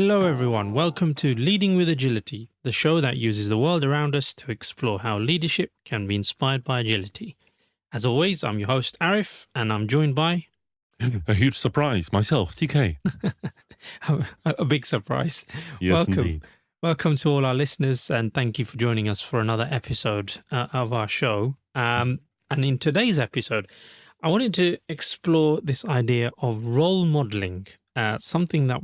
Hello, everyone. Welcome to Leading with Agility, the show that uses the world around us to explore how leadership can be inspired by agility. As always, I'm your host, Arif, and I'm joined by... A huge surprise, myself, TK. a big surprise. Yes, Welcome. indeed. Welcome to all our listeners, and thank you for joining us for another episode of our show. And in today's episode, I wanted to explore this idea of role modeling, something that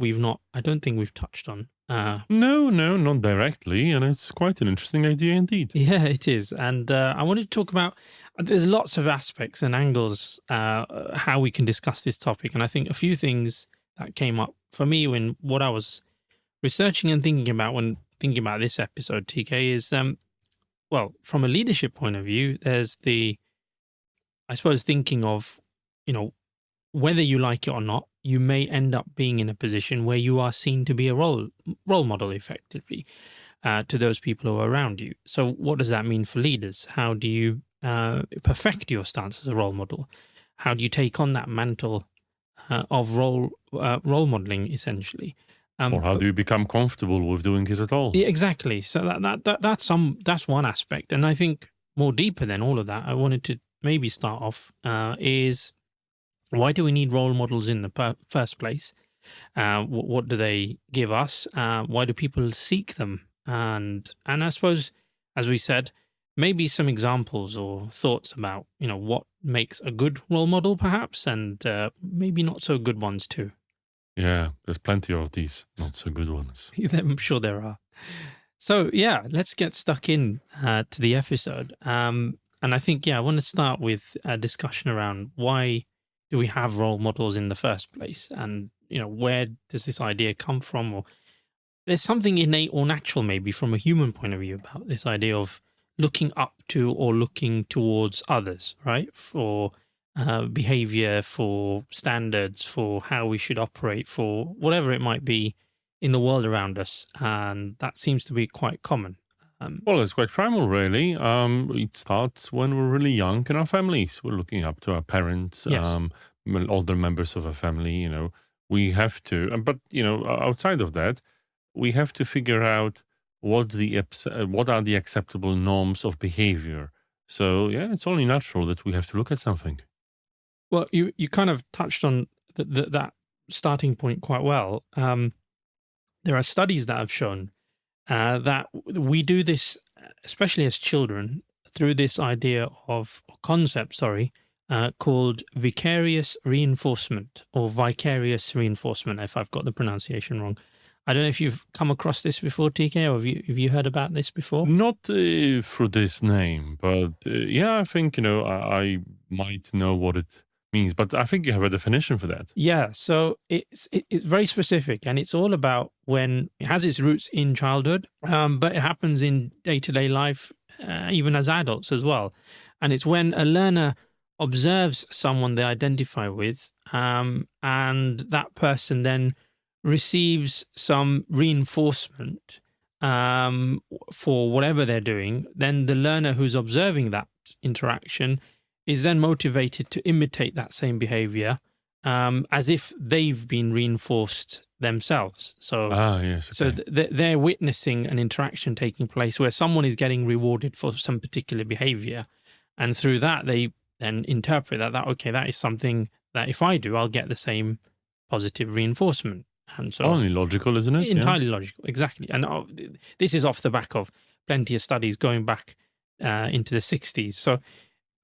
I don't think we've touched on. No, not directly, and it's quite an interesting idea indeed. Yeah, it is. And I wanted to talk about, there's lots of aspects and angles how we can discuss this topic. And I think a few things that came up for me when what I was researching and thinking about when thinking about this episode, TK, is, well, from a leadership point of view, there's I suppose, thinking of, whether you like it or not, you may end up being in a position where you are seen to be a role model effectively to those people who are around you. So what does that mean for leaders? How do you perfect your stance as a role model? How do you take on that mantle of role modeling, essentially? Or how do you become comfortable with doing it at all? Yeah, exactly. So that's one aspect. And I think more deeper than all of that, I wanted to maybe start off is, why do we need role models in the first place? What do they give us? Why do people seek them? And I suppose, as we said, maybe some examples or thoughts about, what makes a good role model perhaps, and maybe not so good ones too. Yeah, there's plenty of these not so good ones. I'm sure there are. So yeah, let's get stuck in to the episode. And I think, I want to start with a discussion around why do we have role models in the first place? And, where does this idea come from? Or there's something innate or natural maybe from a human point of view about this idea of looking up to or looking towards others, right? For behavior, for standards, for how we should operate, for whatever it might be in the world around us. And that seems to be quite common. Well, it's quite primal, really. It starts when we're really young in our families. We're looking up to our parents, Yes. Older members of a family, We have to, but, outside of that, we have to figure out what are the acceptable norms of behavior. So, yeah, it's only natural that we have to look at something. Well, you kind of touched on that starting point quite well. There are studies that have shown that we do this, especially as children, through this idea of concept, called vicarious reinforcement or vicarious reinforcement, if I've got the pronunciation wrong. I don't know if you've come across this before, TK, or have you heard about this before? Not through this name, but I think, I might know what it means, but I think you have a definition for that. Yeah, so it's very specific, and it's all about when it has its roots in childhood, but it happens in day-to-day life, even as adults as well. And it's when a learner observes someone they identify with, and that person then receives some reinforcement for whatever they're doing, then the learner who's observing that interaction is then motivated to imitate that same behavior as if they've been reinforced themselves. So, yes. Okay. So they're witnessing an interaction taking place where someone is getting rewarded for some particular behavior. And through that, they then interpret that okay, that is something that if I do, I'll get the same positive reinforcement. And so only logical, isn't it? Entirely logical, exactly. And this is off the back of plenty of studies going back into the 60s. So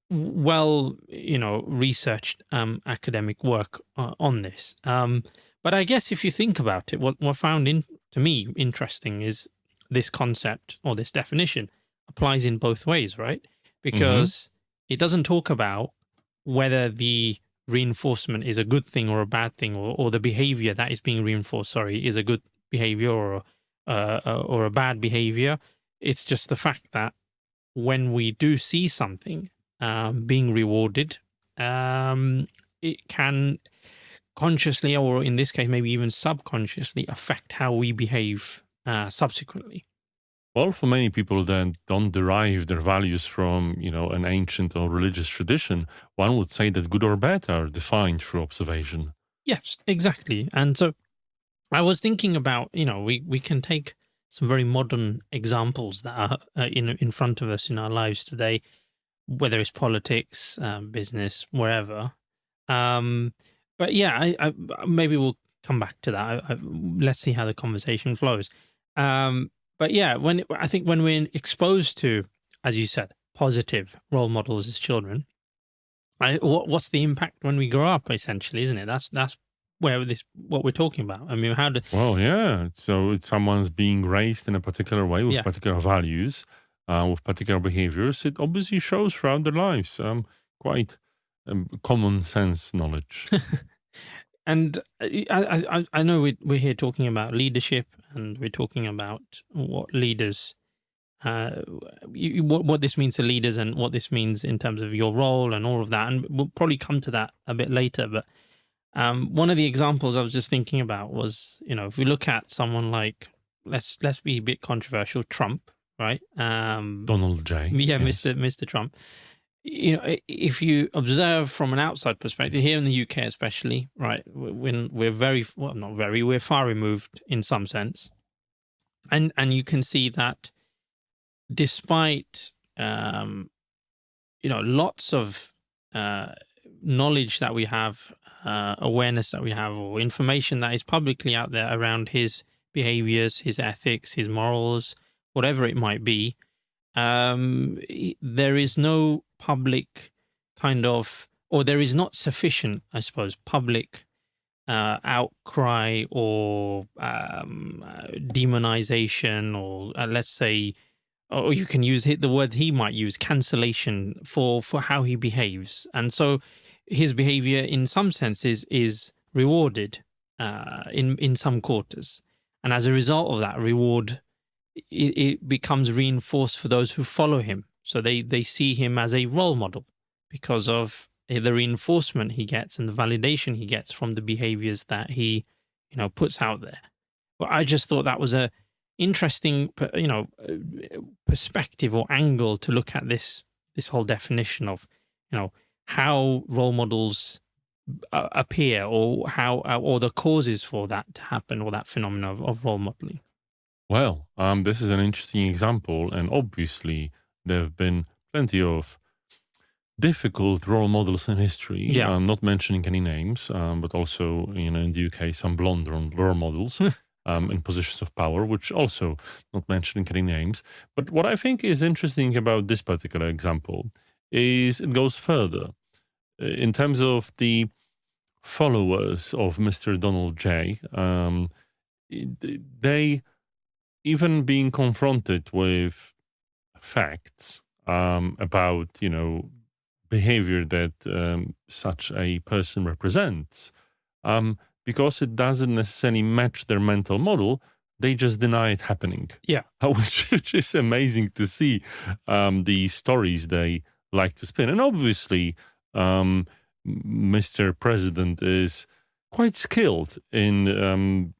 researched academic work on this. But I guess if you think about it, what found to me interesting is this concept or this definition applies in both ways, right? Because it doesn't talk about whether the reinforcement is a good thing or a bad thing, or the behavior that is being reinforced, is a good behavior or a bad behavior. It's just the fact that when we do see something being rewarded, it can consciously, or in this case, maybe even subconsciously, affect how we behave subsequently. Well, for many people that don't derive their values from, an ancient or religious tradition, one would say that good or bad are defined through observation. Yes, exactly. And so I was thinking about, we can take some very modern examples that are in front of us in our lives today, whether it's politics, business, wherever. Um, but yeah, maybe we'll come back to that. Let's see how the conversation flows. But yeah, I think when we're exposed to, as you said, positive role models as children, what's the impact when we grow up? Essentially, isn't it? That's what we're talking about. I mean, Well, yeah. So it's someone's being raised in a particular way with Yeah. particular values, with particular behaviors. It obviously shows throughout their lives. Quite common sense knowledge. And I know we're here talking about leadership, and we're talking about what leaders, what this means to leaders, and what this means in terms of your role and all of that. And we'll probably come to that a bit later. But one of the examples I was just thinking about was, if we look at someone like, let's be a bit controversial, Trump, right? Donald J. Yeah, Yes. Mr. Trump. If you observe from an outside perspective, here in the UK especially, right, when we're far removed in some sense, and you can see that despite lots of knowledge that we have, awareness that we have, or information that is publicly out there around his behaviors, his ethics, his morals, whatever it might be, there is no public or there is not sufficient, I suppose, public outcry or demonization, or let's say, or you can use the word he might use, cancellation for how he behaves. And so his behavior in some senses is rewarded in some quarters. And as a result of that reward, it becomes reinforced for those who follow him. So they see him as a role model because of the reinforcement he gets and the validation he gets from the behaviors that he, puts out there. But I just thought that was a interesting, perspective or angle to look at this whole definition of, how role models appear, or how or the causes for that to happen, or that phenomenon of role modeling. Well, this is an interesting example, and obviously there have been plenty of difficult role models in history. Yeah. I'm not mentioning any names, but also, in the UK, some blonde role models in positions of power, which also not mentioning any names. But what I think is interesting about this particular example is it goes further in terms of the followers of Mr. Donald J. They, even being confronted with facts about, behavior that such a person represents, because it doesn't necessarily match their mental model, they just deny it happening. Yeah. Which is amazing to see, the stories they like to spin. And obviously, Mr. President is quite skilled in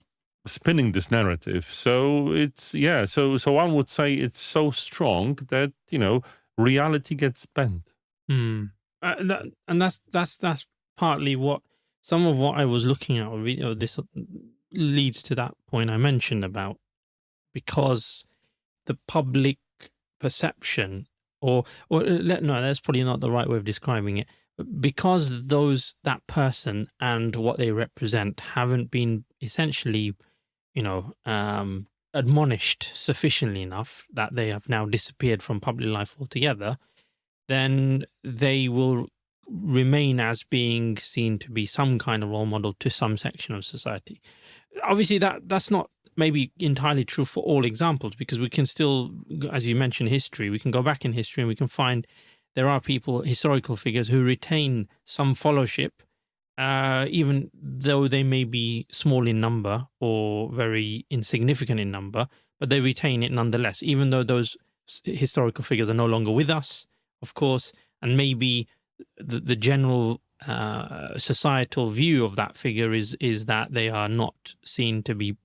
spinning this narrative. So it's, so one would say it's so strong that, reality gets bent. And that's partly what some of what I was looking at. This leads to that point I mentioned about, because the public perception, no, that's probably not the right way of describing it. But because that person and what they represent haven't been essentially, admonished sufficiently enough that they have now disappeared from public life altogether, then they will remain as being seen to be some kind of role model to some section of society. Obviously, that's not maybe entirely true for all examples, because we can still, as you mentioned, history, we can go back in history and we can find there are historical figures who retain some fellowship, even though they may be small in number or very insignificant in number, but they retain it nonetheless, even though those historical figures are no longer with us, of course, and maybe the general societal view of that figure is that they are not seen to be,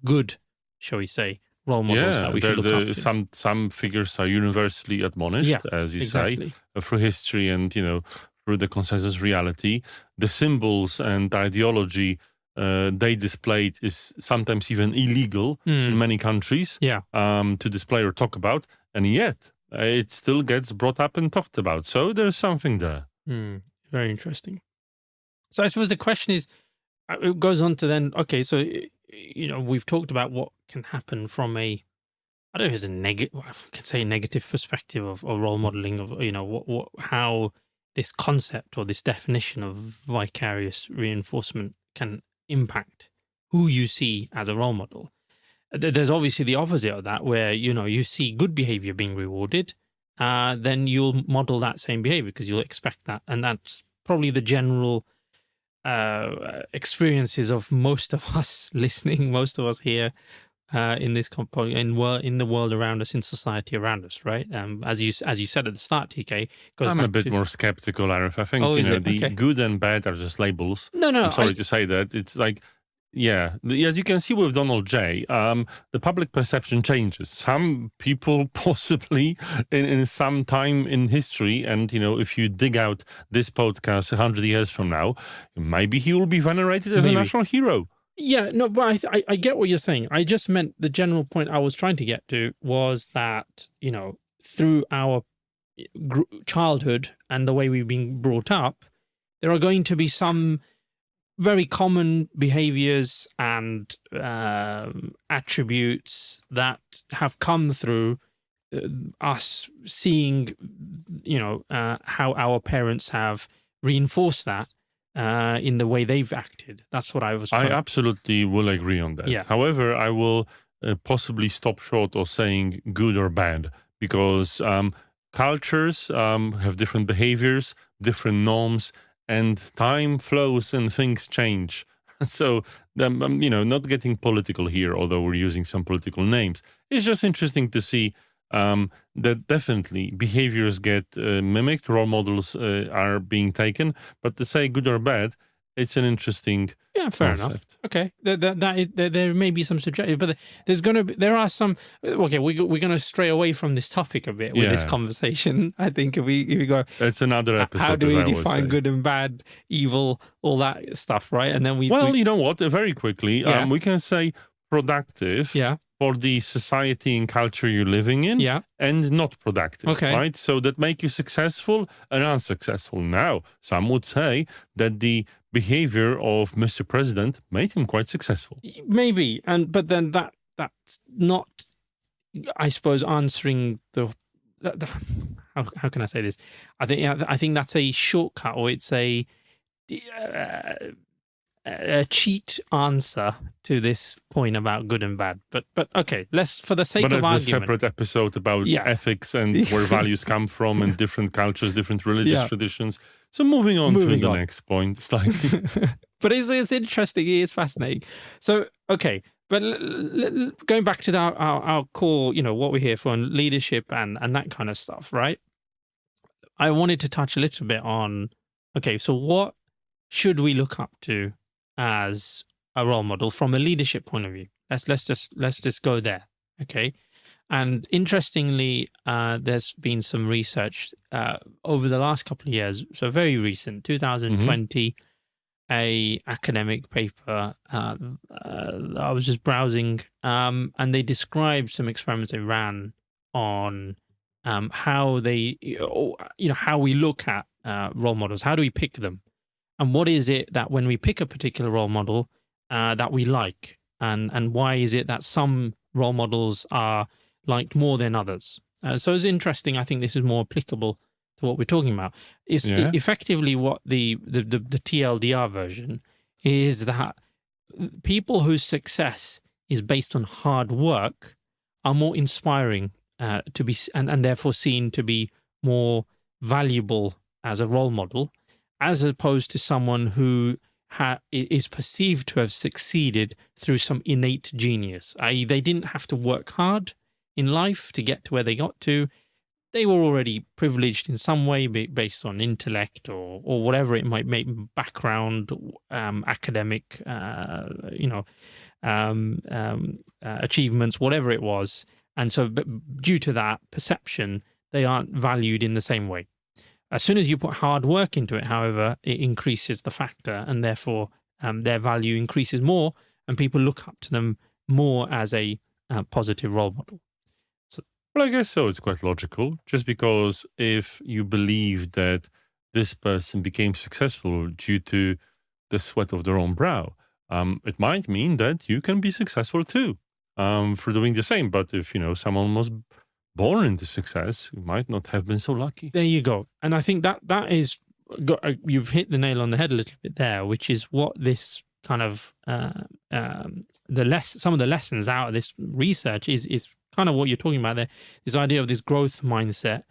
good, shall we say, role models that we should look up to. Some figures are universally admonished, as you say, through history and, through the consensus reality. The symbols and ideology they displayed is sometimes even illegal in many countries Yeah. to display or talk about, and yet it still gets brought up and talked about. So there's something there. Very interesting. So I suppose the question is, it goes on to then, okay, so, we've talked about what can happen from I don't know if it's a negative, I could say negative perspective of role modeling of, how this concept or this definition of vicarious reinforcement can impact who you see as a role model. There's obviously the opposite of that, where, you see good behavior being rewarded, then you'll model that same behavior because you'll expect that. And that's probably the general experiences of most of us listening, most of us here in this in the world around us, in society around us, right? As you said at the start, TK, I'm a bit more skeptical, Arif. I think the good and bad are just labels. No, I'm sorry to say that. It's like, as you can see with Donald J, the public perception changes. Some people possibly in some time in history, and if you dig out this podcast 100 years from now, maybe he will be venerated as a national hero. Yeah, no, but I get what you're saying. I just meant the general point I was trying to get to was that, through our childhood and the way we've been brought up, there are going to be some very common behaviors and attributes that have come through us seeing, how our parents have reinforced that in the way they've acted. That's what I was trying. I absolutely will agree on that. Yeah. However, I will possibly stop short of saying good or bad, because cultures have different behaviors, different norms, and time flows and things change. So, not getting political here, although we're using some political names, it's just interesting to see that definitely behaviors get mimicked, role models are being taken, but to say good or bad, it's an interesting fair concept. enough. Okay, there may be some subjective, but there are some. Okay, we're going to stray away from this topic a bit with this conversation. I think if we go, it's another episode. How do we define good and bad, evil, all that stuff, right? And then you know what? Very quickly, we can say productive. For the society and culture you're living in, and not productive, right? So that make you successful and unsuccessful. Now, some would say that the behavior of Mr. President made him quite successful. Maybe, but then that's not, I suppose, answering the how can I say this? I think that's a shortcut, or it's a cheat answer to this point about good and bad. But okay, for the sake of argument. But that's a separate episode about ethics and where values come from and different cultures, different religious traditions. So moving on to the next point slightly. But it's interesting. It is fascinating. So, okay, but going back to our core, what we're here for, and leadership and that kind of stuff, right? I wanted to touch a little bit on, okay, so what should we look up to as a role model from a leadership point of view? Let's just go there, okay? And interestingly, there's been some research over the last couple of years, so very recent, 2020, a academic paper. I was just browsing, and they described some experiments they ran on how they, how we look at role models. How do we pick them? And what is it that when we pick a particular role model that we like? And why is it that some role models are liked more than others? So it's interesting. I think this is more applicable to what we're talking about. It's effectively what the TLDR version is, that people whose success is based on hard work are more inspiring to be, and therefore seen to be more valuable as a role model, as opposed to someone who is perceived to have succeeded through some innate genius, i.e. they didn't have to work hard in life to get to where they got to. They were already privileged in some way based on intellect or whatever it might make, background, academic, achievements, whatever it was. And so due to that perception, they aren't valued in the same way. As soon as you put hard work into it, however, it increases the factor, and therefore their value increases more, and people look up to them more as a positive role model. Well, I guess so. It's quite logical. Just because if you believe that this person became successful due to the sweat of their own brow, it might mean that you can be successful too for doing the same. But if, someone was born into success, you might not have been so lucky. There you go. And I think that is, you've hit the nail on the head a little bit there, which is what this kind of, some of the lessons out of this research is kind of what you're talking about there, this idea of this growth mindset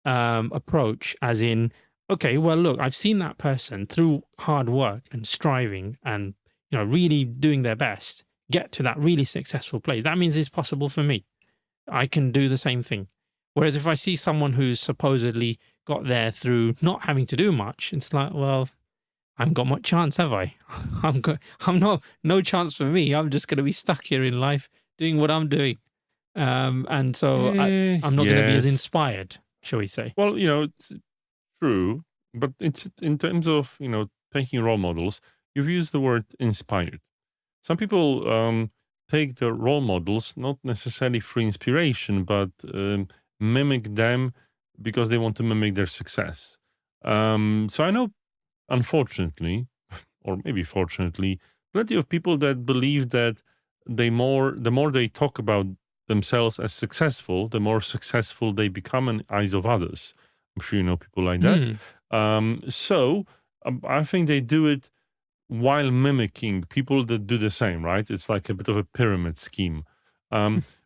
approach, as in, okay, well, look, I've seen that person through hard work and striving and, really doing their best, get to that really successful place. That means it's possible for me. I can do the same thing. Whereas if I see someone who's supposedly got there through not having to do much, it's like, well, I haven't got much chance, have I? No chance for me. I'm just going to be stuck here in life doing what I'm doing. And so I'm not going to be as inspired, shall we say. Well, it's true, but it's in terms of, taking role models, you've used the word inspired. Some people take the role models not necessarily for inspiration, but mimic them because they want to mimic their success. So I know, unfortunately, or maybe fortunately, plenty of people that believe that the more they talk about themselves as successful, the more successful they become in the eyes of others. I'm sure you know people like that. So I think they do it while mimicking people that do the same, right? It's like a bit of a pyramid scheme,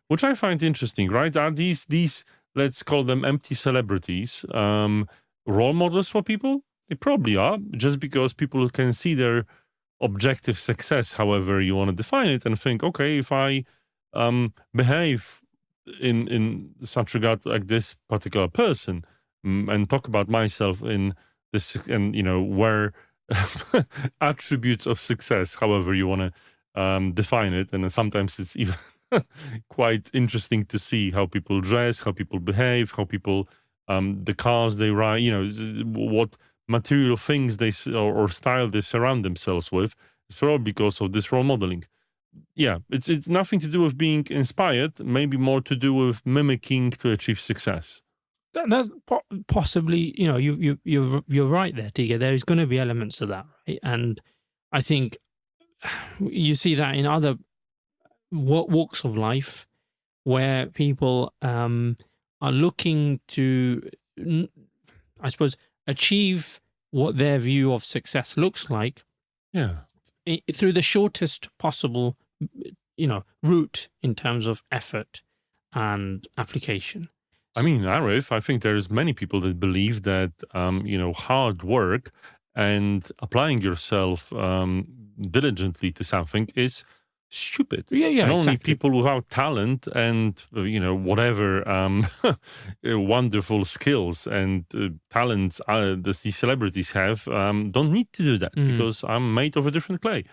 which I find interesting, right? Are these let's call them empty celebrities, role models for people? They probably are, just because people can see their objective success, however you want to define it, and think, okay, if I behave in such regard like this particular person, and talk about myself in this, and where attributes of success, however you want to define it, and sometimes it's even quite interesting to see how people dress, how people behave, how people the cars they ride, what material things they or style they surround themselves with. It's probably because of this role modeling. Yeah, it's nothing to do with being inspired, maybe more to do with mimicking to achieve success. That's possibly, you're right there, Tiga. There's going to be elements of that, right? And I think you see that in other walks of life, where people are looking to, I suppose, achieve what their view of success looks like. Yeah. Through the shortest possible, route in terms of effort and application. I mean, Arif, I think there's many people that believe that, hard work and applying yourself diligently to something is stupid. Yeah, and only exactly. people without talent and, whatever wonderful skills and talents that these celebrities have don't need to do that because I'm made of a different clay.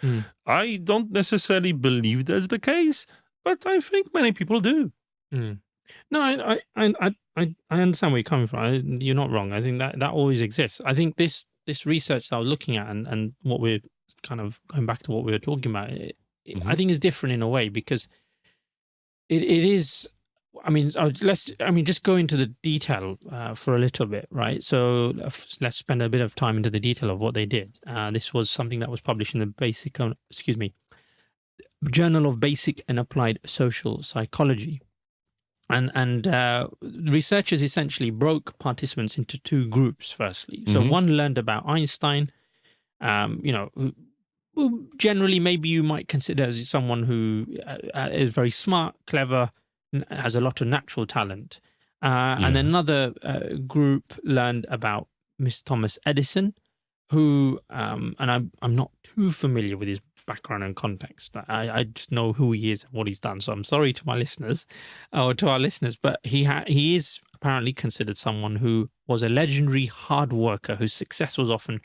I don't necessarily believe that's the case, but I think many people do. No, I understand where you're coming from. You're not wrong. I think that always exists. I think this research that I was looking at and what we're kind of going back to what we were talking about, I think is different in a way, because it is. I mean, just go into the detail for a little bit, right? So let's spend a bit of time into the detail of what they did. This was something that was published in the Journal of Basic and Applied Social Psychology. And researchers essentially broke participants into two groups, firstly. So one learned about Einstein, who generally maybe you might consider as someone who is very smart, clever, has a lot of natural talent. And another group learned about Mr. Thomas Edison, who, and I'm not too familiar with his background and context. I just know who he is and what he's done. So I'm sorry to my listeners, or to our listeners, but he is apparently considered someone who was a legendary hard worker whose success was often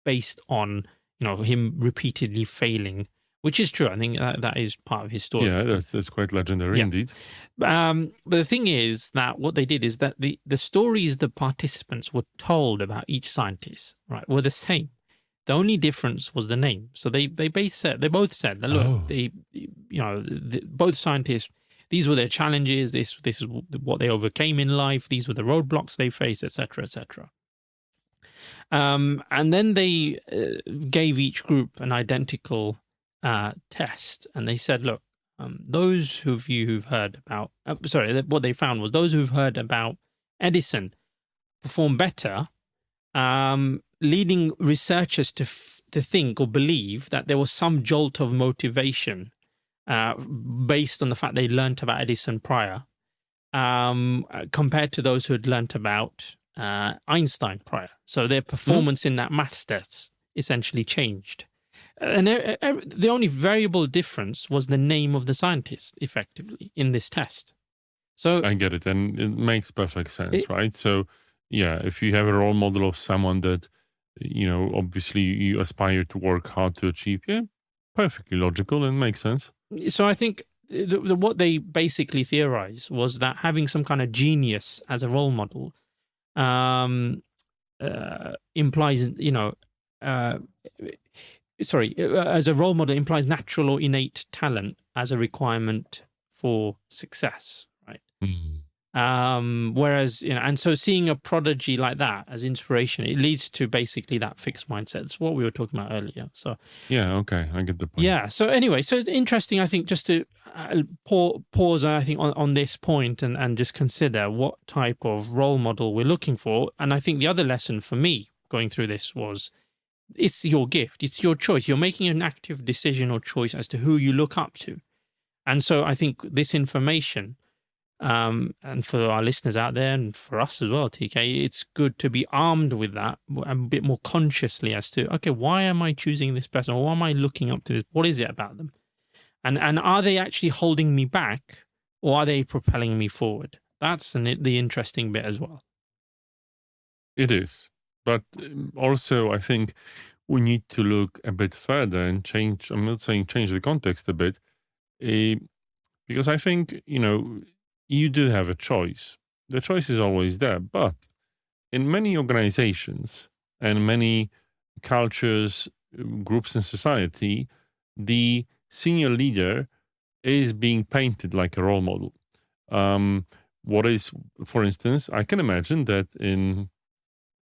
based on him repeatedly failing, which is true. I think that is part of his story. Yeah, that's quite legendary indeed. But the thing is that what they did is that the stories the participants were told about each scientist, right, were the same. The only difference was the name. So they both said that look, both scientists, these were their challenges. This is what they overcame in life. These were the roadblocks they faced, etc., etc. And then they gave each group an identical test, and they said, look, those of you who've heard about, what they found was those who've heard about Edison perform better, leading researchers to think or believe that there was some jolt of motivation based on the fact they learnt about Edison prior, compared to those who had learnt about Einstein prior. So their performance in that maths test essentially changed. And the only variable difference was the name of the scientist, effectively, in this test. So I get it, and it makes perfect sense, right? So, yeah, if you have a role model of someone that, obviously you aspire to work hard to achieve, perfectly logical and makes sense. So I think what they basically theorized was that having some kind of genius as a role model implies, as a role model implies natural or innate talent as a requirement for success, right? Whereas, and so seeing a prodigy like that as inspiration, it leads to basically that fixed mindset. It's what we were talking about earlier. So yeah, okay, I get the point. Yeah. So anyway, so it's interesting, I think, just to pause, I think, on this point and just consider what type of role model we're looking for. And I think the other lesson for me going through this was, it's your gift. It's your choice. You're making an active decision or choice as to who you look up to. And so I think this information, and for our listeners out there and for us as well, TK, it's good to be armed with that a bit more consciously as to, okay, why am I choosing this person? Or why am I looking up to this? What is it about them? And are they actually holding me back, or are they propelling me forward? That's the interesting bit as well. It is. But also, I think we need to look a bit further and change. I'm not saying change the context a bit, because I think, you do have a choice. The choice is always there. But in many organizations and many cultures, groups in society, the senior leader is being painted like a role model. What is, for instance, I can imagine that in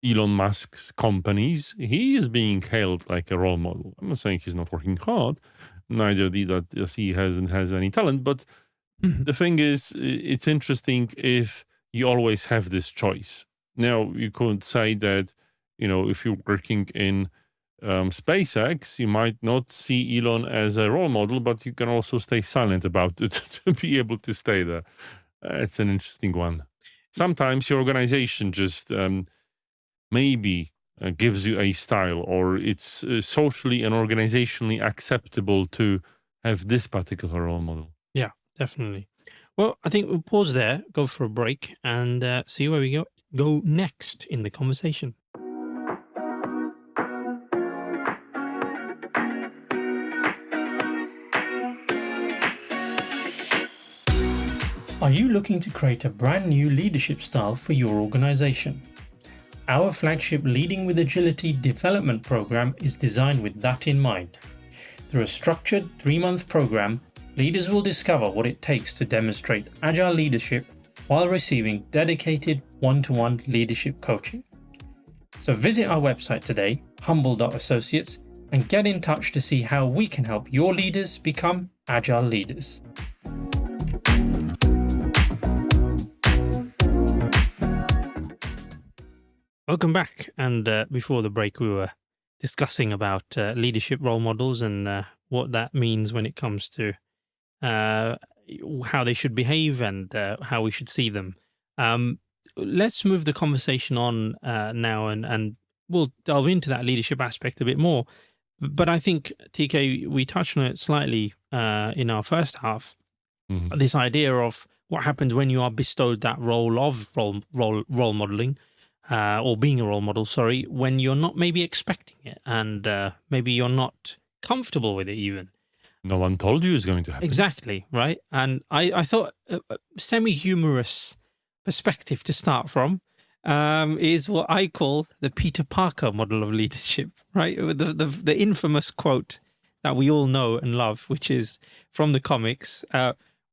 Elon Musk's companies, he is being hailed like a role model. I'm not saying he's not working hard, neither that he has any talent, but the thing is, it's interesting if you always have this choice. Now, you could say that, if you're working in SpaceX, you might not see Elon as a role model, but you can also stay silent about it to be able to stay there. It's an interesting one. Sometimes your organization just maybe gives you a style, or it's socially and organizationally acceptable to have this particular role model. Yeah, definitely. Well, I think we'll pause there, go for a break, and see where we go next in the conversation. Are you looking to create a brand new leadership style for your organization? Our flagship Leading with Agility development program is designed with that in mind. Through a structured 3-month program, leaders will discover what it takes to demonstrate agile leadership while receiving dedicated one-to-one leadership coaching. So visit our website today, humble.associates, and get in touch to see how we can help your leaders become agile leaders. Welcome back. And before the break, we were discussing about leadership role models and what that means when it comes to how they should behave and how we should see them. Let's move the conversation on now, and we'll delve into that leadership aspect a bit more. But I think, TK, we touched on it slightly in our first half, this idea of what happens when you are bestowed that role of role modeling, or being a role model, when you're not maybe expecting it, and maybe you're not comfortable with it even. No one told you it's going to happen. Exactly, right? And I thought a semi-humorous perspective to start from. is what I call the Peter Parker model of leadership, right? The infamous quote that we all know and love, which is from the comics,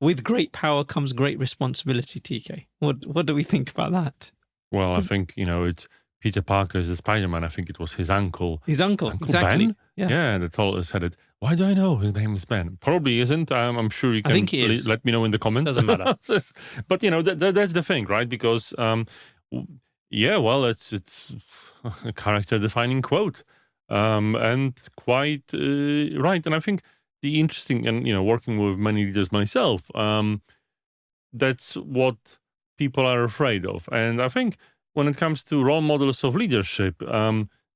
with great power comes great responsibility, TK. What do we think about that? Well, I think, it's Peter Parker as the Spider-Man. I think it was his uncle. His uncle exactly. Ben? Yeah, that said it. Why do I know his name is Ben? Probably isn't. I'm sure you can I think he is. let me know in the comments. Doesn't matter. But, that's the thing, right? Because, it's a character-defining quote. And quite right. And I think the interesting, and, working with many leaders myself, that's what people are afraid of. And I think when it comes to role models of leadership,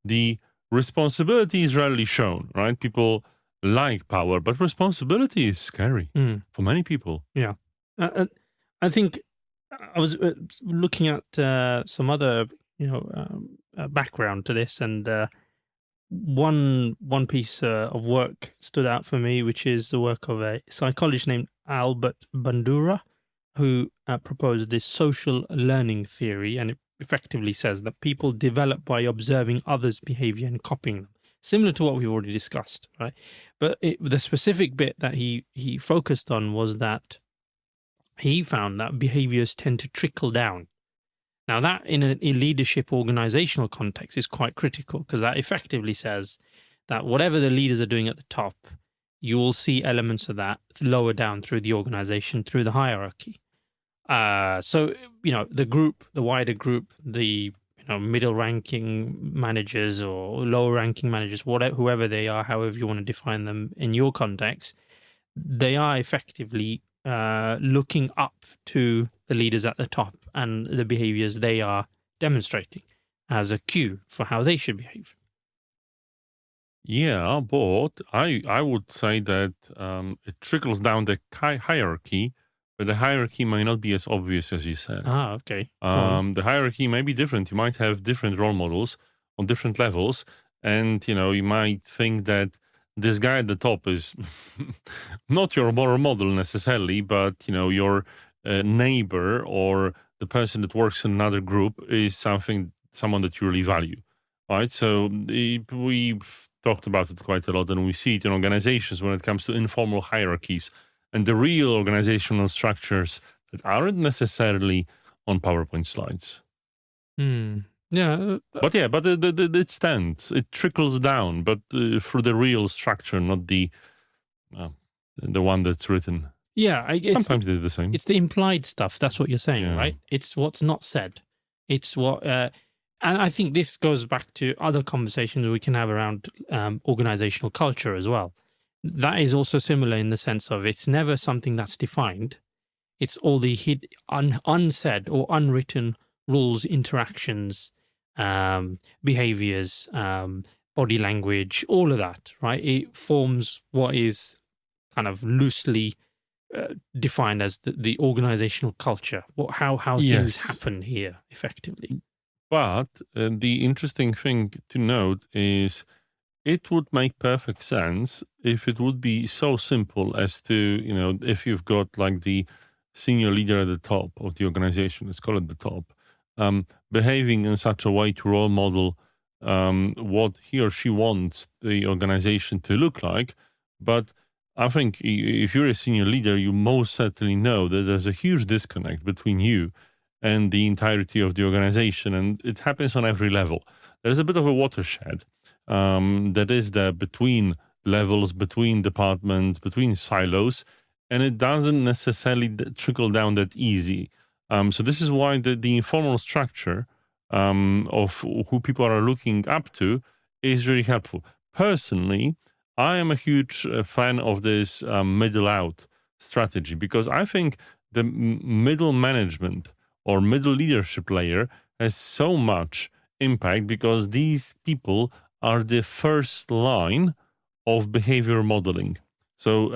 the responsibility is rarely shown, right? People like power, but responsibility is scary for many people. Yeah. I think I was looking at some other, background to this, and one piece of work stood out for me, which is the work of a psychologist named Albert Bandura, who proposed this social learning theory, and it effectively says that people develop by observing others' behavior and copying them, similar to what we've already discussed, right? But the specific bit that he focused on was that he found that behaviors tend to trickle down. Now, that in a leadership organizational context is quite critical, because that effectively says that whatever the leaders are doing at the top, you will see elements of that lower down through the organization, through the hierarchy. So, the wider group, the middle ranking managers or lower ranking managers, whoever they are, however you want to define them in your context, they are effectively looking up to the leaders at the top and the behaviors they are demonstrating as a cue for how they should behave. Yeah, but I would say that it trickles down the hierarchy, but the hierarchy might not be as obvious as you said. Ah, okay. The hierarchy may be different. You might have different role models on different levels, and you might think that this guy at the top is not your role model necessarily, but your neighbor or the person that works in another group is someone that you really value, right? So we've talked about it quite a lot, and we see it in organizations when it comes to informal hierarchies and the real organizational structures that aren't necessarily on PowerPoint slides. Yeah. But it stands. It trickles down, but through the real structure, not the one that's written. Yeah. Sometimes they're the same. It's the implied stuff. That's what you're saying, Yeah. right? It's what's not said. It's what... and I think this goes back to other conversations we can have around organizational culture as well. That is also similar in the sense of it's never something that's defined. It's all the unsaid or unwritten rules, interactions, behaviors, body language, all of that, right? It forms what is kind of loosely defined as the organizational culture, how things happen here effectively. But the interesting thing to note is it would make perfect sense if it would be so simple as to, if you've got like the senior leader at the top of the organization, let's call it the top, behaving in such a way to role model what he or she wants the organization to look like. But I think if you're a senior leader, you most certainly know that there's a huge disconnect between you and the entirety of the organization, and it happens on every level. There's a bit of a watershed that is there between levels, between departments, between silos, and it doesn't necessarily trickle down that easy. So this is why the informal structure of who people are looking up to is really helpful. Personally, I am a huge fan of this middle out strategy, because I think the middle management or middle leadership layer has so much impact, because these people are the first line of behavior modeling. So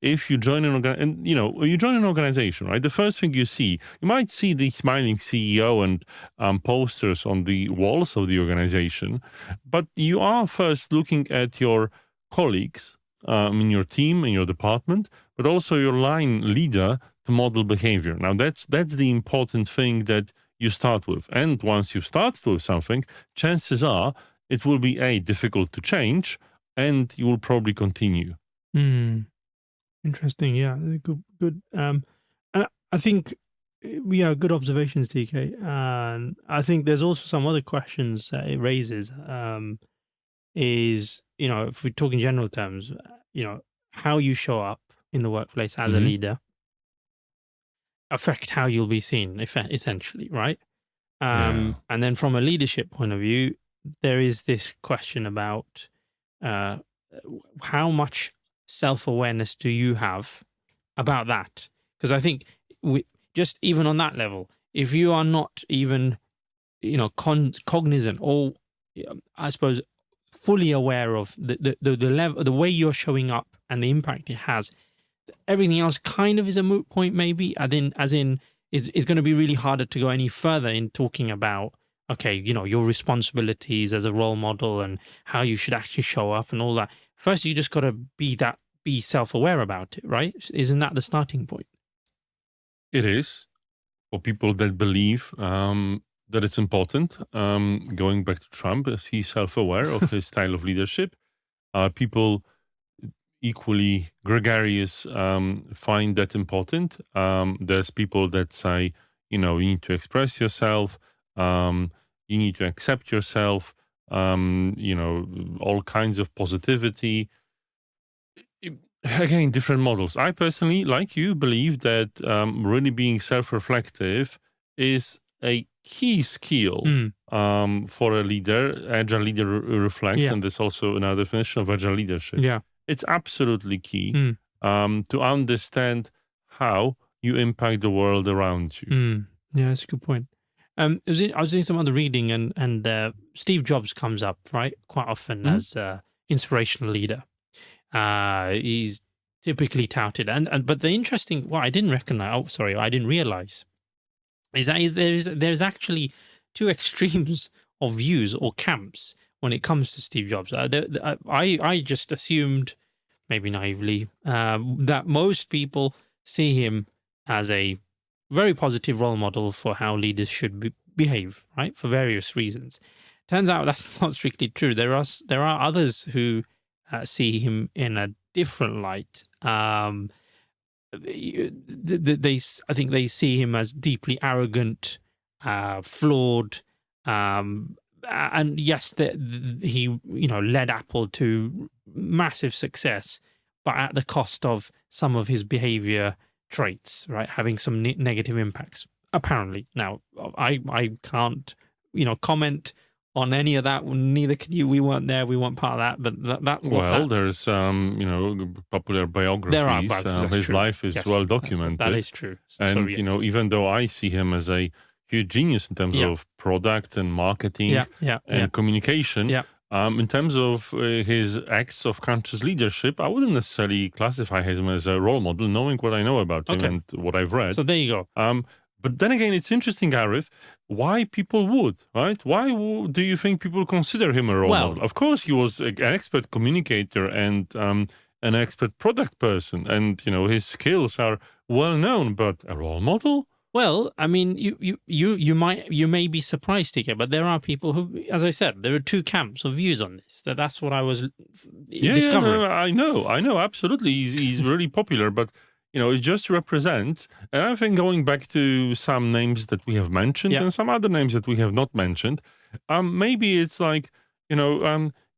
if you join you join an organization, right? The first thing you might see the smiling CEO and posters on the walls of the organization, but you are first looking at your colleagues in your team, in your department, but also your line leader to model behavior. Now that's the important thing that you start with. And once you've started with something, chances are it will be difficult to change, and you will probably continue. Interesting. Yeah, good. And I think, yeah, good observations, TK. And I think there's also some other questions that it raises. Is, if we talk in general terms, how you show up in the workplace as a leader affect how you'll be seen, essentially, right? And then from a leadership point of view, there is this question about how much self-awareness do you have about that? Because I think just even on that level, if you are not even, cognizant, or I suppose fully aware of the level, the way you're showing up and the impact it has, everything else kind of is a moot point, maybe. As in, is going to be really harder to go any further in talking about, okay, your responsibilities as a role model and how you should actually show up and all that. First, you just got to be self-aware about it, right? Isn't that the starting point? It is, for people that believe that it's important. Going back to Trump, he's self-aware of his style of leadership. People equally gregarious find that important. There's people that say, you need to express yourself, you need to accept yourself, all kinds of positivity. Again, different models. I personally, like you, believe that really being self-reflective is a key skill for a leader. Agile leader reflects, and there's also another definition of agile leadership. Yeah. It's absolutely key to understand how you impact the world around you. Yeah, that's a good point. I was doing some other reading, and Steve Jobs comes up, right, quite often as inspirational leader. He's typically touted, but the interesting, what I didn't realize, is that there's actually two extremes of views or camps when it comes to Steve Jobs. I just assumed, maybe naively, that most people see him as a very positive role model for how leaders should behave, right? For various reasons. Turns out that's not strictly true. There are others who see him in a different light. I think they see him as deeply arrogant, flawed, and yes, he led Apple to massive success, but at the cost of some of his behavior traits, right? Having some negative impacts, apparently. Now, I can't, comment on any of that. Neither can you. We weren't there. We weren't part of that. But there's popular biographies. There are biographies. His true. life is well documented. That is true. And even though I see him as a huge genius in terms of product and marketing and communication. In terms of his acts of conscious leadership, I wouldn't necessarily classify him as a role model, knowing what I know about him and what I've read. So there you go. But then again, it's interesting, Arif, why people would, right? Why do you think people consider him a role model? Of course, he was an expert communicator and an expert product person, and his skills are well known. But a role model? Well, I mean, you may be surprised, TK, but there are people who, as I said, there are two camps of views on this. That's what I was discovering. I know, absolutely. He's really popular, but it just represents. And I think going back to some names that we have mentioned and some other names that we have not mentioned, maybe it's like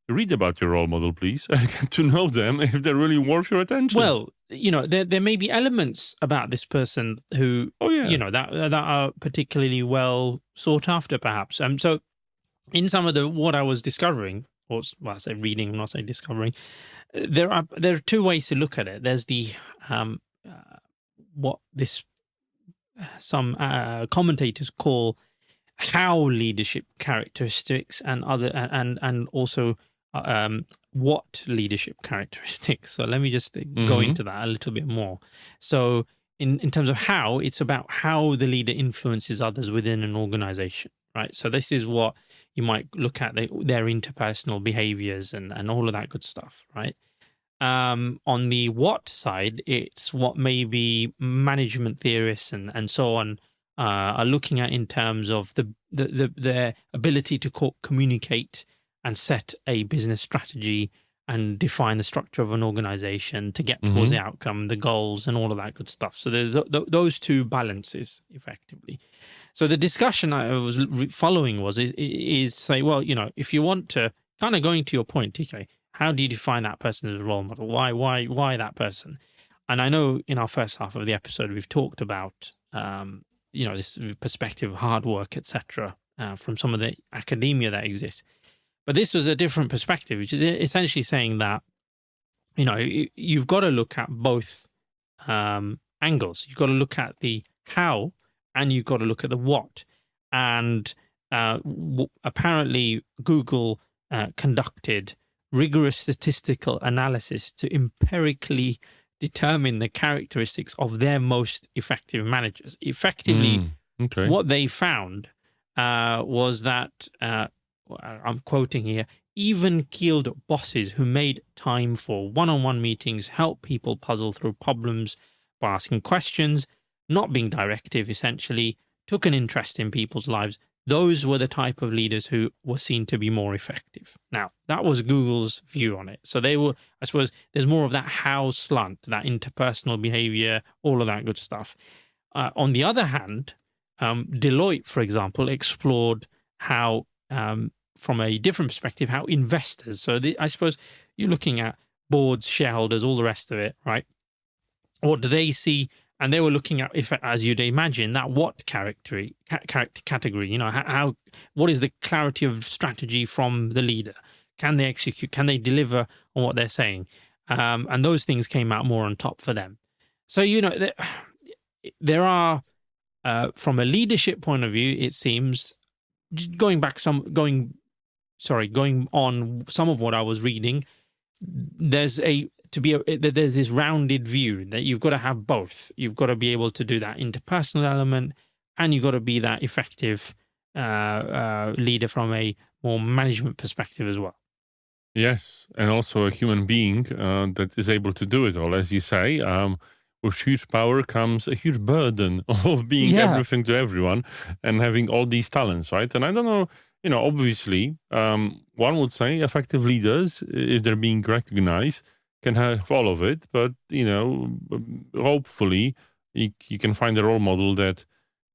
read about your role model, please, and get to know them if they're really worth your attention. Well, there may be elements about this person who, that are particularly well sought after, perhaps. So, in some of what I was discovering, or I say reading, I'm not saying discovering, there are two ways to look at it. There's the what some commentators call how leadership characteristics and also what leadership characteristics. So let me just go into that a little bit more. So in terms of how, it's about how the leader influences others within an organization, right? So this is what you might look at, their interpersonal behaviors and all of that good stuff, right? On the what side, it's what maybe management theorists and so on are looking at in terms of their ability to communicate and set a business strategy and define the structure of an organization to get towards the outcome, the goals, and all of that good stuff. So there's those two balances effectively. So the discussion I was following is say, well, if you want to, kind of going to your point, TK, how do you define that person as a role model? Why that person? And I know in our first half of the episode we've talked about this perspective of hard work, etc., from some of the academia that exists. But this was a different perspective, which is essentially saying that you've got to look at both angles. You've got to look at the how, and you've got to look at the what. And apparently Google conducted rigorous statistical analysis to empirically determine the characteristics of their most effective managers. Effectively, what they found was that, I'm quoting here, even-keeled bosses who made time for one-on-one meetings, help people puzzle through problems by asking questions, not being directive, essentially, took an interest in people's lives. Those were the type of leaders who were seen to be more effective. Now, that was Google's view on it. So they were, I suppose, there's more of that how slant, that interpersonal behavior, all of that good stuff. On the other hand, Deloitte, for example, explored how, from a different perspective, how investors, so I suppose you're looking at boards, shareholders, all the rest of it, right? What do they see? And they were looking at, if, as you'd imagine, that what character category, how what is the clarity of strategy from the leader? Can they execute? Can they deliver on what they're saying? And those things came out more on top for them. So, there are, from a leadership point of view, it seems, going on some of what I was reading, there's this rounded view that you've got to have both. You've got to be able to do that interpersonal element, and you've got to be that effective leader from a more management perspective as well. Yes, and also a human being that is able to do it all. As you say, with huge power comes a huge burden of being everything to everyone and having all these talents, right? And I don't know, obviously, one would say effective leaders, if they're being recognized, can have all of it, but hopefully you can find a role model that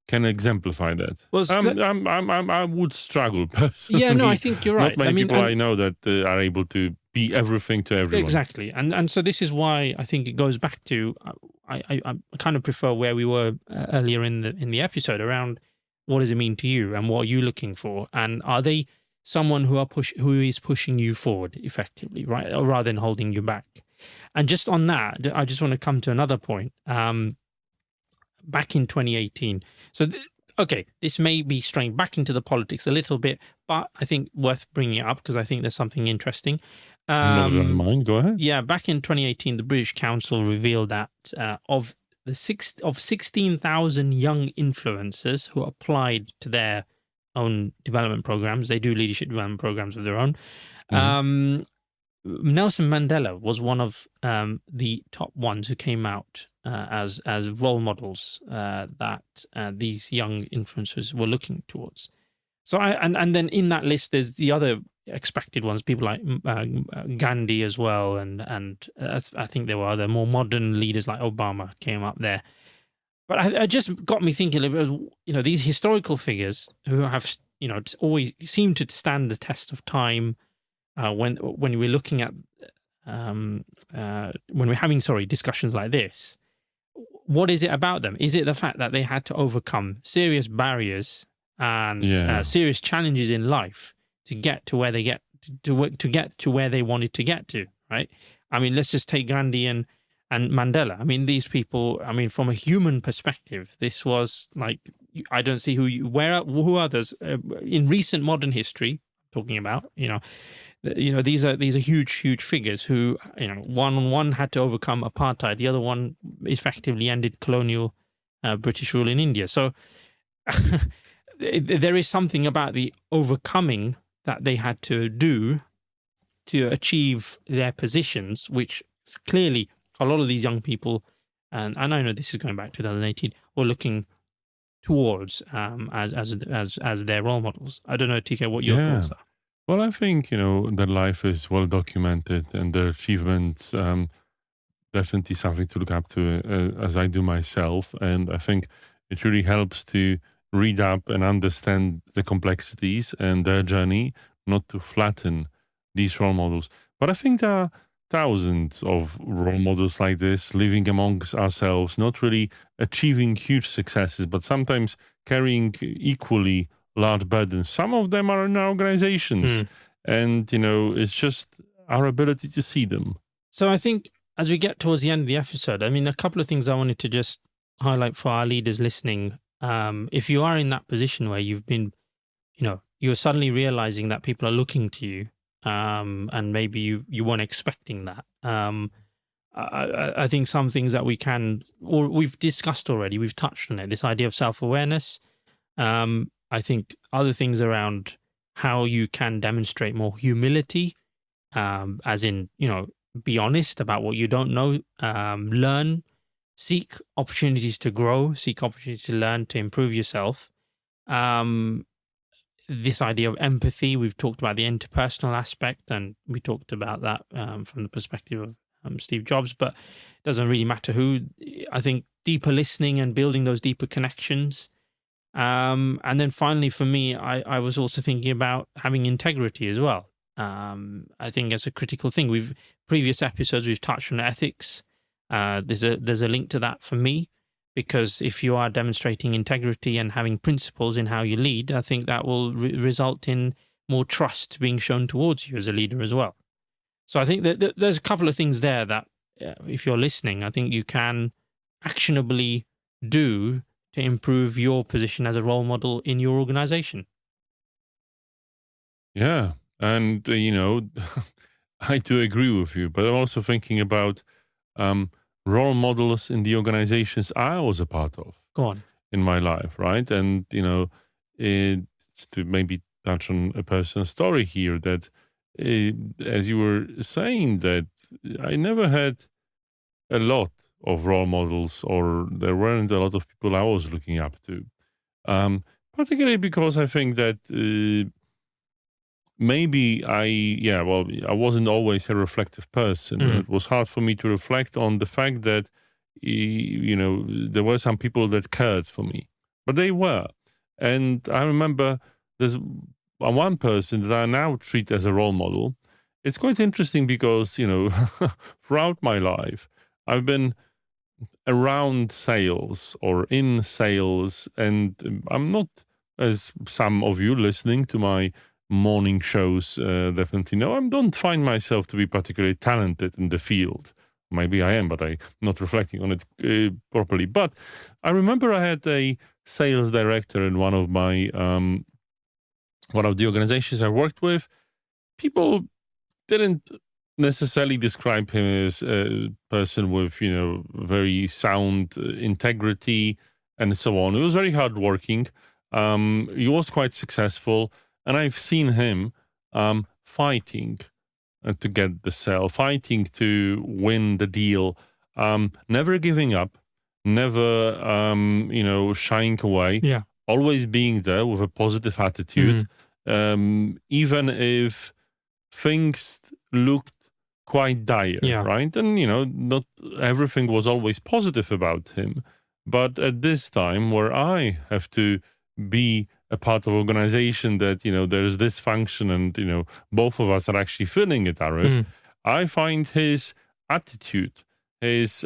can exemplify that. Well, I would struggle personally. Yeah, no, I think you're right. Not many people I know that are able to be everything to everyone. Exactly, and so this is why I think it goes back to I kind of prefer where we were earlier in the episode around what does it mean to you and what are you looking for, and are they someone who is pushing you forward effectively, right, or rather than holding you back. And just on that, I just want to come to another point. Back in 2018, so this may be straying back into the politics a little bit, but I think worth bringing it up because I think there's something interesting. Not on mine. Go ahead. Yeah, back in 2018, the British Council revealed that of 16,000 young influencers who applied to their own development programs, they do leadership development programs of their own. Nelson Mandela was one of the top ones who came out as role models that these young influencers were looking towards. So and then in that list, there's the other expected ones, people like Gandhi as well, and I think there were other more modern leaders like Obama came up there. But I just got me thinking a little bit, these historical figures who have, always seem to stand the test of time when we're looking at, when we're having, discussions like this. What is it about them? Is it the fact that they had to overcome serious barriers and serious challenges in life to get to where they get to where they wanted to get to, right? I mean, let's just take Gandhi and Mandela. I mean, these people, from a human perspective, this was like, I don't see who others in recent modern history talking about, these are huge figures who, one had to overcome apartheid, the other one effectively ended colonial British rule in India. So there is something about the overcoming that they had to do to achieve their positions, which clearly a lot of these young people, and I know this is going back to 2018, were looking towards as their role models. I don't know, TK, what your Yeah. thoughts are. Well, I think, their life is well documented and their achievements definitely something to look up to as I do myself. And I think it really helps to read up and understand the complexities and their journey, not to flatten these role models. But I think there are thousands of role models like this living amongst ourselves, not really achieving huge successes, but sometimes carrying equally large burdens. Some of them are in our organizations, and it's just our ability to see them. So I think as we get towards the end of the episode, I mean, a couple of things I wanted to just highlight for our leaders listening. If you are in that position where you've been, you're suddenly realizing that people are looking to you, and maybe you weren't expecting that. I think some things that we can, or we've discussed already, we've touched on it, this idea of self-awareness. I think other things around how you can demonstrate more humility, as in, be honest about what you don't know, learn, seek opportunities to grow, seek opportunities to learn, to improve yourself. This idea of empathy, we've talked about the interpersonal aspect, and we talked about that from the perspective of Steve Jobs, but it doesn't really matter who. I think deeper listening and building those deeper connections. And then finally, for me, I was also thinking about having integrity as well. I think it's a critical thing. Previous episodes, we've touched on ethics. There's a link to that for me, because if you are demonstrating integrity and having principles in how you lead, I think that will result in more trust being shown towards you as a leader as well. So I think that there's a couple of things there that, if you're listening, I think you can actionably do to improve your position as a role model in your organization. Yeah. And, I do agree with you, but I'm also thinking about role models in the organizations I was a part of. Go on. In my life, right? And, it's to maybe touch on a personal story here that, as you were saying, that I never had a lot of role models, or there weren't a lot of people I was looking up to. Particularly because I think that maybe I wasn't always a reflective person. It was hard for me to reflect on the fact that, there were some people that cared for me, but they were. And I remember there's one person that I now treat as a role model. It's quite interesting because, throughout my life, I've been around sales or in sales, and I'm not, as some of you listening to my morning shows definitely know, I don't find myself to be particularly talented in the field. Maybe I am, but I'm not reflecting on it properly. But I remember I had a sales director in one of my one of the organizations I worked with. People didn't necessarily describe him as a person with, very sound integrity and so on. He was very hardworking. He was quite successful, and I've seen him fighting to get the sale, fighting to win the deal, never giving up, never, shying away, always being there with a positive attitude, even if things looked quite dire, right? And, not everything was always positive about him. But at this time where I have to be a part of an organization that, there's this function and, both of us are actually filling it, Arif, I find his attitude, his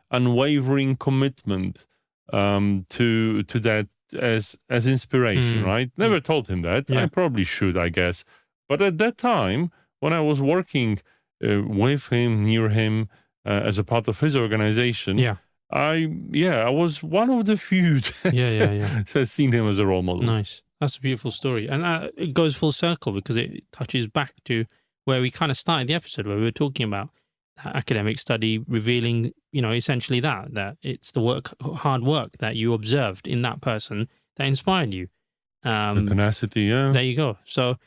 unwavering commitment to that as inspiration, right? Never told him that. I probably should, I guess. But at that time, when I was working with him, near him, as a part of his organization, I was one of the few that has seen him as a role model. Nice. That's a beautiful story. And it goes full circle because it touches back to where we kind of started the episode, where we were talking about that academic study revealing, essentially that it's the hard work that you observed in that person that inspired you. The tenacity, There you go. So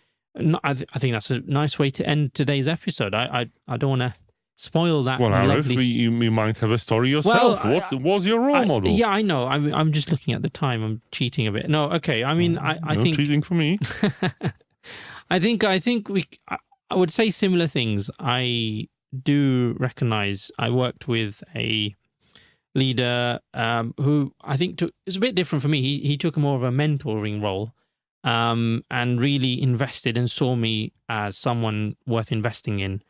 I think that's a nice way to end today's episode. I don't want to spoil that Well, Arif, lovely. you might have a story yourself. Well, What was your role model? Yeah, I know. I'm just looking at the time. I'm cheating a bit. No, okay. I mean, I No think cheating for me. I think I would say similar things. I do recognize I worked with a leader who I think it's a bit different for me. He took more of a mentoring role, and really invested and saw me as someone worth investing in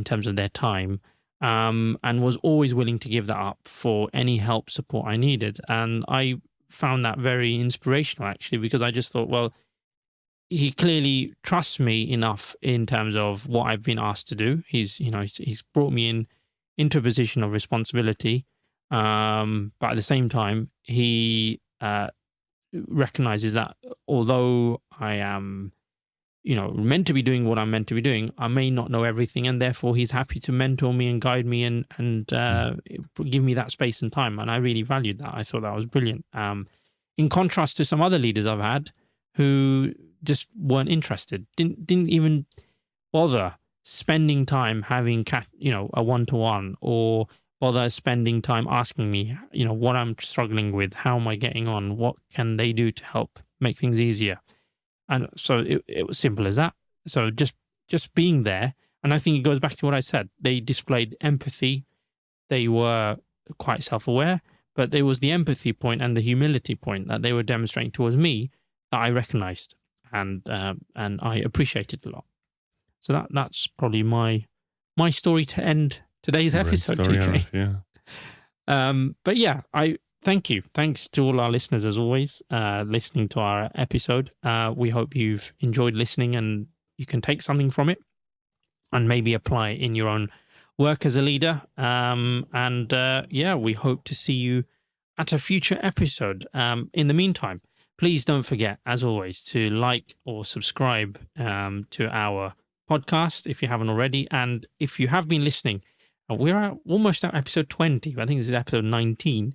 terms of their time, and was always willing to give that up for any help, support I needed. And I found that very inspirational, actually, because I just thought, well, he clearly trusts me enough in terms of what I've been asked to do. He's brought me into a position of responsibility, but at the same time, he recognizes that although I am, meant to be doing what I'm meant to be doing, I may not know everything, and therefore he's happy to mentor me and guide me and give me that space and time. And I really valued that. I thought that was brilliant. In contrast to some other leaders I've had who just weren't interested, didn't even bother spending time having a one-to-one, or bother spending time asking me, what I'm struggling with, how am I getting on, what can they do to help make things easier. And so it was simple as that. So just being there, and I think it goes back to what I said. They displayed empathy. They were quite self-aware, but there was the empathy point and the humility point that they were demonstrating towards me that I recognized, and I appreciated a lot. So that's probably my story to end today's episode, Great story, TK. Arif, yeah. But yeah, I thank you. Thanks to all our listeners, as always, listening to our episode. We hope you've enjoyed listening and you can take something from it and maybe apply it in your own work as a leader. Yeah, we hope to see you at a future episode. In the meantime, please don't forget, as always, to like or subscribe to our podcast if you haven't already. And if you have been listening, we're almost at episode 20. I think this is episode 19.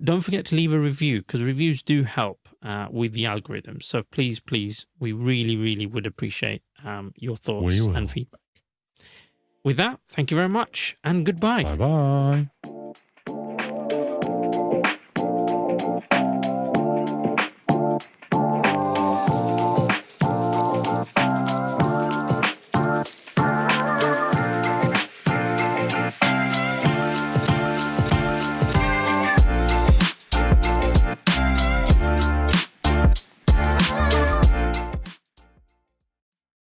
Don't forget to leave a review, because reviews do help with the algorithm. So please, we really, really would appreciate your thoughts and feedback. With that, thank you very much and goodbye. Bye-bye.